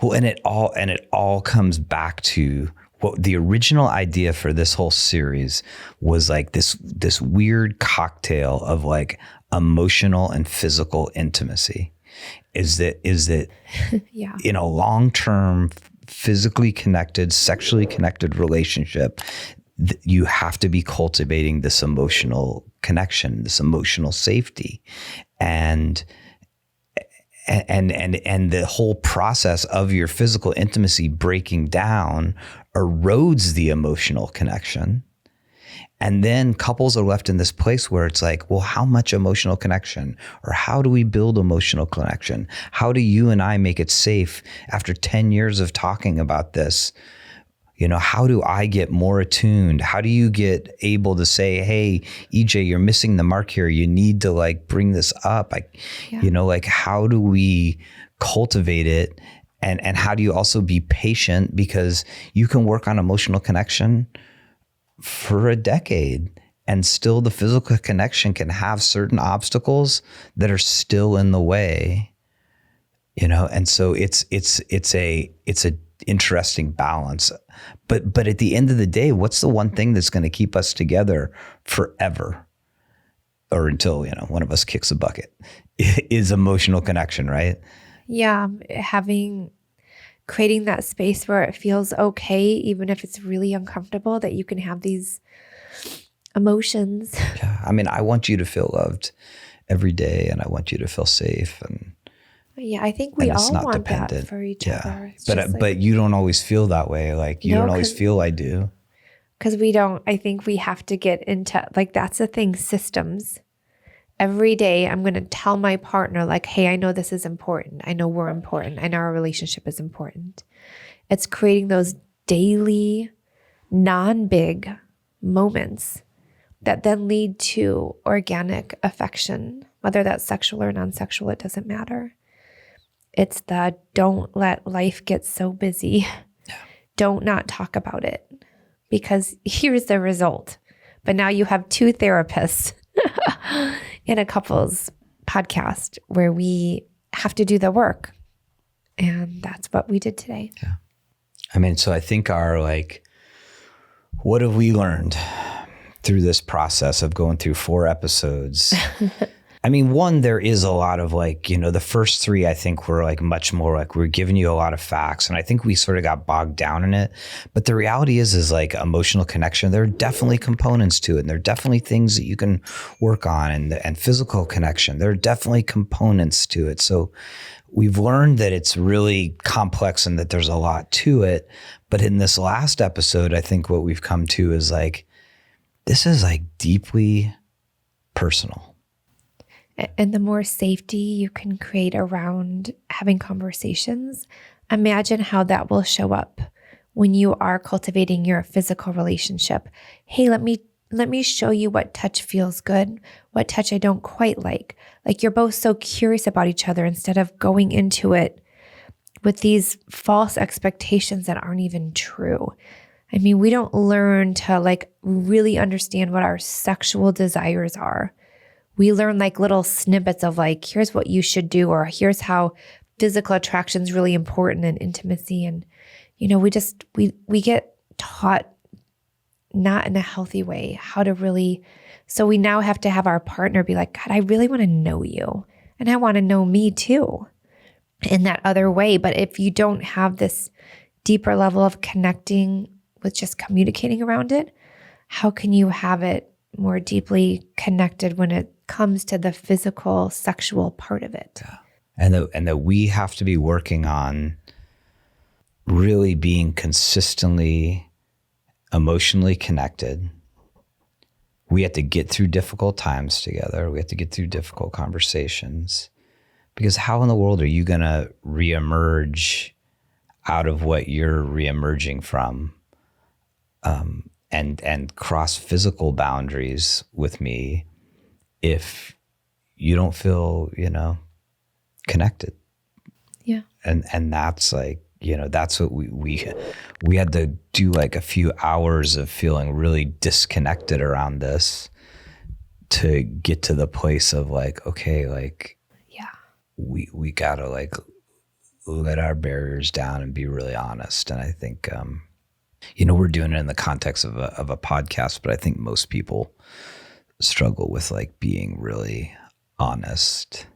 Well, and it all comes back to what the original idea for this whole series was, like this weird cocktail of like emotional and physical intimacy. Is that Yeah. in a long-term, physically connected, sexually connected relationship, you have to be cultivating this emotional connection, this emotional safety. And the whole process of your physical intimacy breaking down erodes the emotional connection. And then couples are left in this place where it's like, well, how much emotional connection, or how do we build emotional connection? How do you and I make it safe after 10 years of talking about this? You know, how do I get more attuned? How do you get able to say, hey, EJ, you're missing the mark here. You need to like bring this up. You know, like how do we cultivate it? And how do you also be patient? Because you can work on emotional connection for a decade and still the physical connection can have certain obstacles that are still in the way, you know? And so it's a interesting balance. But at the end of the day, what's the one thing that's going to keep us together forever, or until, you know, one of us kicks a bucket, is emotional connection, right? Yeah. Creating that space where it feels okay, even if it's really uncomfortable, that you can have these emotions. Yeah. I mean, I want you to feel loved every day, and I want you to feel safe, and yeah, I think we all want that for each other. But you don't always feel that way. Like you don't always feel I do. Because I think we have to get into, like, that's the thing, systems. Every day I'm going to tell my partner, like, hey, I know this is important. I know we're important. I know our relationship is important. It's creating those daily, non-big moments that then lead to organic affection, whether that's sexual or non-sexual, it doesn't matter. It's the don't let life get so busy. Yeah. Don't not talk about it, because here's the result. But now you have two therapists in a couples podcast where we have to do the work. And that's what we did today. Yeah. I mean, so I think what have we learned through this process of going through 4 episodes? I mean, one, there is a lot of like, you know, the first 3, I think were like much more like we're giving you a lot of facts. And I think we sort of got bogged down in it. But the reality is like emotional connection, there are definitely components to it. And there are definitely things that you can work on, and physical connection. There are definitely components to it. So we've learned that it's really complex and that there's a lot to it. But in this last episode, I think what we've come to is like, this is like deeply personal. And the more safety you can create around having conversations, imagine how that will show up when you are cultivating your physical relationship. Hey, let me show you what touch feels good, what touch I don't quite like. Like, you're both so curious about each other instead of going into it with these false expectations that aren't even true. I mean, we don't learn to like really understand what our sexual desires are. We learn like little snippets of like, here's what you should do, or here's how physical attraction is really important in intimacy. And, you know, we get taught not in a healthy way how to really, so we now have to have our partner be like, God, I really want to know you. And I want to know me too in that other way. But if you don't have this deeper level of connecting with just communicating around it, how can you have it more deeply connected when it comes to the physical, sexual part of it? Yeah. And that we have to be working on really being consistently emotionally connected. We have to get through difficult times together. We have to get through difficult conversations, because how in the world are you going to reemerge out of what you're reemerging from, and cross physical boundaries with me if you don't feel, you know, connected? Yeah. And that's like, you know, that's what we had to do, like a few hours of feeling really disconnected around this to get to the place of like, okay, like, yeah, we gotta like let our barriers down and be really honest. And I think, we're doing it in the context of a podcast, but I think most people struggle with like being really honest